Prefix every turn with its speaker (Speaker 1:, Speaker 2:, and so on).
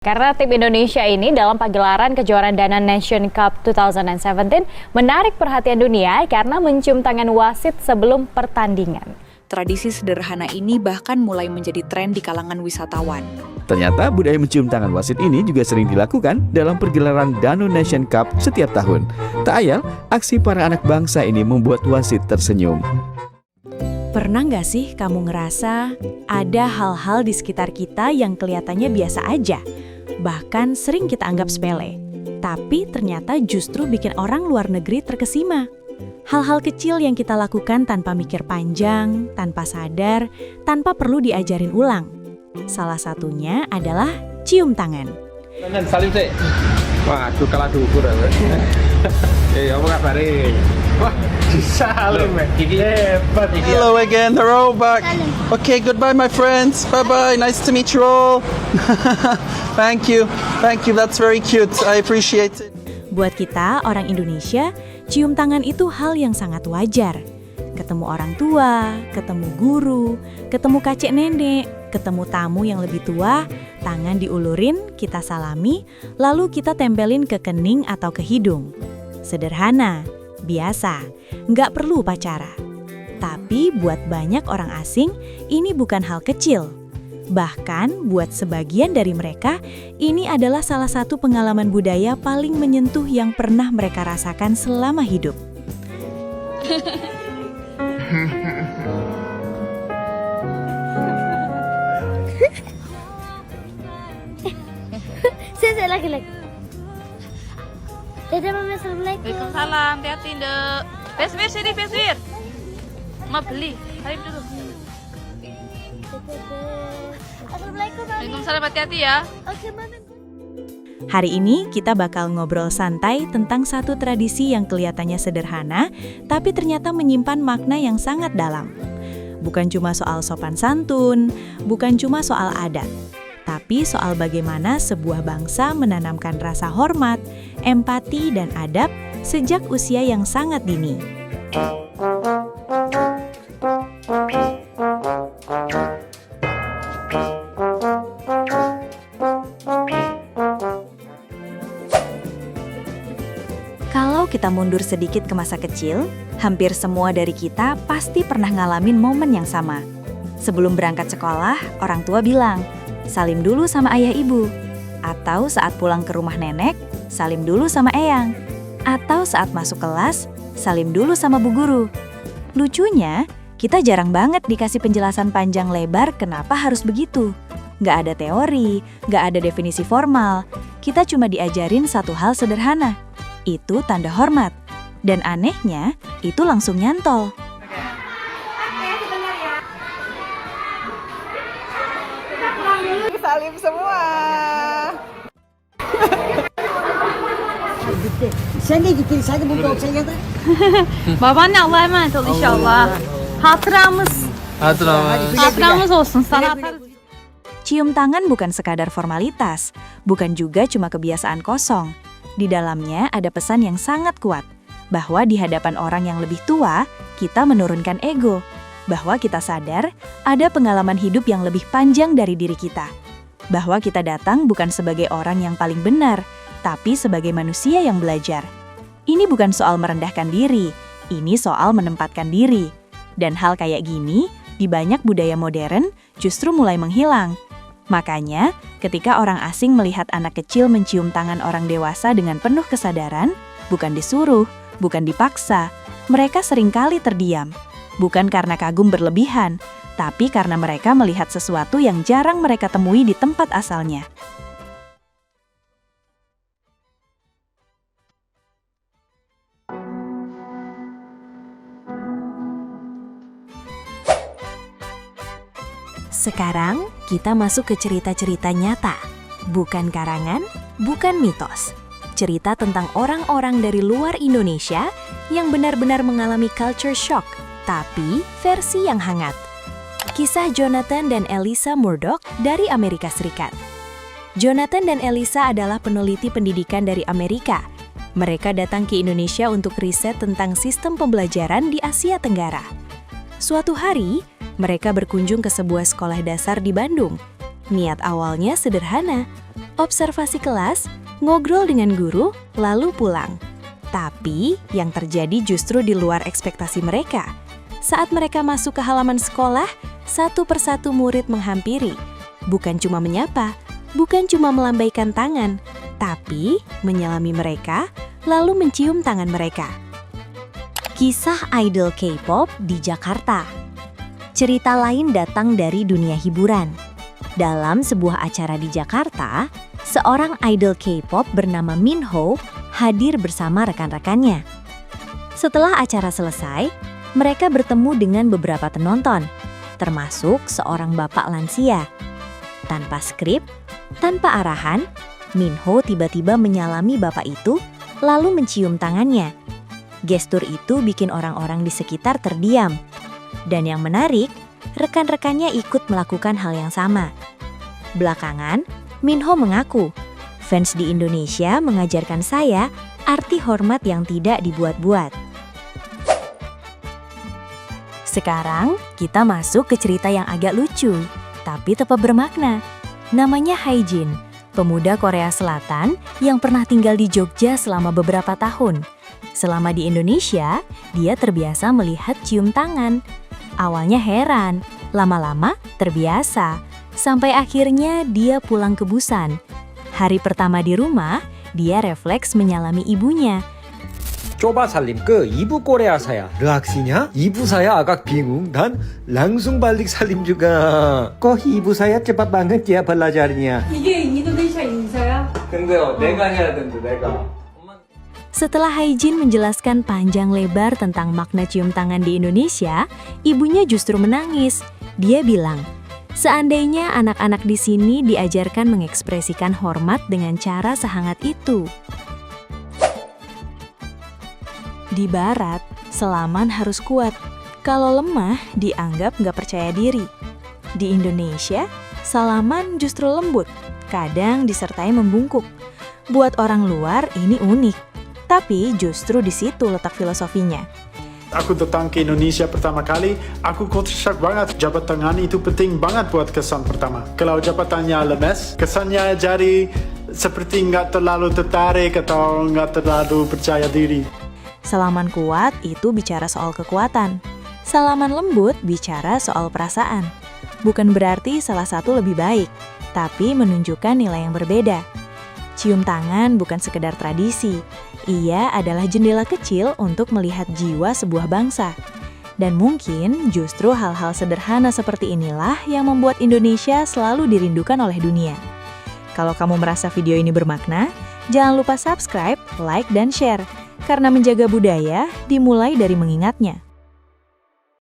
Speaker 1: Karena tim Indonesia ini dalam pagelaran kejuaraan Dana Nation Cup 2017 menarik perhatian dunia karena mencium tangan wasit sebelum pertandingan.
Speaker 2: Tradisi sederhana ini bahkan mulai menjadi tren di kalangan wisatawan.
Speaker 3: Ternyata budaya mencium tangan wasit ini juga sering dilakukan dalam pergelaran Dana Nation Cup setiap tahun. Tak ayal, aksi para anak bangsa ini membuat wasit tersenyum.
Speaker 4: Pernah nggak sih kamu ngerasa ada hal-hal di sekitar kita yang kelihatannya biasa aja, bahkan sering kita anggap sepele, tapi ternyata justru bikin orang luar negeri terkesima? Hal-hal kecil yang kita lakukan tanpa mikir panjang, tanpa sadar, tanpa perlu diajarin ulang. Salah satunya adalah cium tangan.
Speaker 5: Salim sih. Waduh, kalah dukur ya. Apa kabarnya? Wah, salim ya. Hebat ini.
Speaker 6: Hello again, the throwback. Okay, goodbye my friends. Bye-bye, nice to meet you all. Thank you, that's very cute. I appreciate it.
Speaker 4: Buat kita, orang Indonesia, cium tangan itu hal yang sangat wajar. Ketemu orang tua, ketemu guru, ketemu kakek nenek, ketemu tamu yang lebih tua, tangan diulurin, kita salami, lalu kita tempelin ke kening atau ke hidung. Sederhana, biasa, nggak perlu upacara. Tapi buat banyak orang asing, ini bukan hal kecil. Bahkan buat sebagian dari mereka, ini adalah salah satu pengalaman budaya paling menyentuh yang pernah mereka rasakan selama hidup.
Speaker 7: Saya lagi. Dadah Mama, Assalamualaikum.
Speaker 8: Waalaikumsalam, hati-hati Ndek. Feswir sini, Feswir. Mau beli, ayo dulu.
Speaker 7: Assalamualaikum, Mami.
Speaker 8: Waalaikumsalam, hati-hati ya.
Speaker 7: Oke, Mami.
Speaker 4: Hari ini kita bakal ngobrol santai tentang satu tradisi yang kelihatannya sederhana, tapi ternyata menyimpan makna yang sangat dalam. Bukan cuma soal sopan santun, bukan cuma soal adat, tapi soal bagaimana sebuah bangsa menanamkan rasa hormat, empati, dan adab sejak usia yang sangat dini. Kalau kita mundur sedikit ke masa kecil, hampir semua dari kita pasti pernah ngalamin momen yang sama. Sebelum berangkat sekolah, orang tua bilang, salim dulu sama ayah ibu. Atau saat pulang ke rumah nenek, salim dulu sama eyang. Atau saat masuk kelas, salim dulu sama bu guru. Lucunya, kita jarang banget dikasih penjelasan panjang lebar kenapa harus begitu. Nggak ada teori, nggak ada definisi formal. Kita cuma diajarin satu hal sederhana. Itu tanda hormat. Dan anehnya, itu langsung nyantol.
Speaker 9: Salim semua.
Speaker 8: Babaanne Allah'a emanet ol inşallah. Hatıramız olsun. Sana atarız.
Speaker 4: Cium tangan bukan sekadar formalitas, bukan juga cuma kebiasaan kosong. Di dalamnya ada pesan yang sangat kuat, bahwa di hadapan orang yang lebih tua, kita menurunkan ego, bahwa kita sadar ada pengalaman hidup yang lebih panjang dari diri kita, bahwa kita datang bukan sebagai orang yang paling benar, tapi sebagai manusia yang belajar. Ini bukan soal merendahkan diri, ini soal menempatkan diri. Dan hal kayak gini, di banyak budaya modern justru mulai menghilang. Makanya, ketika orang asing melihat anak kecil mencium tangan orang dewasa dengan penuh kesadaran, bukan disuruh, bukan dipaksa, mereka seringkali terdiam. Bukan karena kagum berlebihan, tapi karena mereka melihat sesuatu yang jarang mereka temui di tempat asalnya. Sekarang, kita masuk ke cerita-cerita nyata. Bukan karangan, bukan mitos. Cerita tentang orang-orang dari luar Indonesia yang benar-benar mengalami culture shock, tapi versi yang hangat. Kisah Jonathan dan Elisa Murdoch dari Amerika Serikat. Jonathan dan Elisa adalah peneliti pendidikan dari Amerika. Mereka datang ke Indonesia untuk riset tentang sistem pembelajaran di Asia Tenggara. Suatu hari, mereka berkunjung ke sebuah sekolah dasar di Bandung. Niat awalnya sederhana. observasi kelas, ngobrol dengan guru, lalu pulang. Tapi yang terjadi justru di luar ekspektasi mereka. Saat mereka masuk ke halaman sekolah, satu persatu murid menghampiri. Bukan cuma menyapa, bukan cuma melambaikan tangan, tapi menyelami mereka, lalu mencium tangan mereka. Kisah idol K-pop di Jakarta. Cerita lain datang dari dunia hiburan. Dalam sebuah acara di Jakarta, seorang idol K-pop bernama Minho hadir bersama rekan-rekannya. Setelah acara selesai, mereka bertemu dengan beberapa penonton, termasuk seorang bapak lansia. Tanpa skrip, tanpa arahan, Minho tiba-tiba menyalami bapak itu, lalu mencium tangannya. Gestur itu bikin orang-orang di sekitar terdiam. Dan yang menarik, rekan-rekannya ikut melakukan hal yang sama. Belakangan, Minho mengaku, fans di Indonesia mengajarkan saya arti hormat yang tidak dibuat-buat. Sekarang, kita masuk ke cerita yang agak lucu, tapi tetap bermakna. Namanya Haejin, pemuda Korea Selatan yang pernah tinggal di Jogja selama beberapa tahun. Selama di Indonesia, dia terbiasa melihat cium tangan. Awalnya heran, lama-lama terbiasa, sampai akhirnya dia pulang ke Busan. Hari pertama di rumah, dia refleks menyalami ibunya.
Speaker 9: Coba salim ke ibu Korea saya. Reaksinya, ibu saya agak bingung dan langsung balik salim juga. Kok ibu saya cepat banget ya belajarnya?
Speaker 10: 이게 인도네시아 인사야?
Speaker 9: 근데요, 내가 해야 되는데 내가.
Speaker 4: Setelah Haejin menjelaskan panjang lebar tentang makna cium tangan di Indonesia, ibunya justru menangis. Dia bilang, seandainya anak-anak di sini diajarkan mengekspresikan hormat dengan cara sehangat itu. Di Barat, salaman harus kuat. Kalau lemah, dianggap nggak percaya diri. Di Indonesia, salaman justru lembut, kadang disertai membungkuk. Buat orang luar, ini unik. Tapi justru di situ letak filosofinya.
Speaker 11: Aku datang ke Indonesia pertama kali, aku kocak banget. Jabat tangan itu penting banget buat kesan pertama. Kalau jabatannya lemes, kesannya jadi seperti nggak terlalu tertarik atau nggak terlalu percaya diri.
Speaker 4: Salaman kuat itu bicara soal kekuatan. Salaman lembut bicara soal perasaan. Bukan berarti salah satu lebih baik, tapi menunjukkan nilai yang berbeda. Cium tangan bukan sekedar tradisi. Ia adalah jendela kecil untuk melihat jiwa sebuah bangsa. Dan mungkin justru hal-hal sederhana seperti inilah yang membuat Indonesia selalu dirindukan oleh dunia. Kalau kamu merasa video ini bermakna, jangan lupa subscribe, like, dan share. Karena menjaga budaya dimulai dari mengingatnya.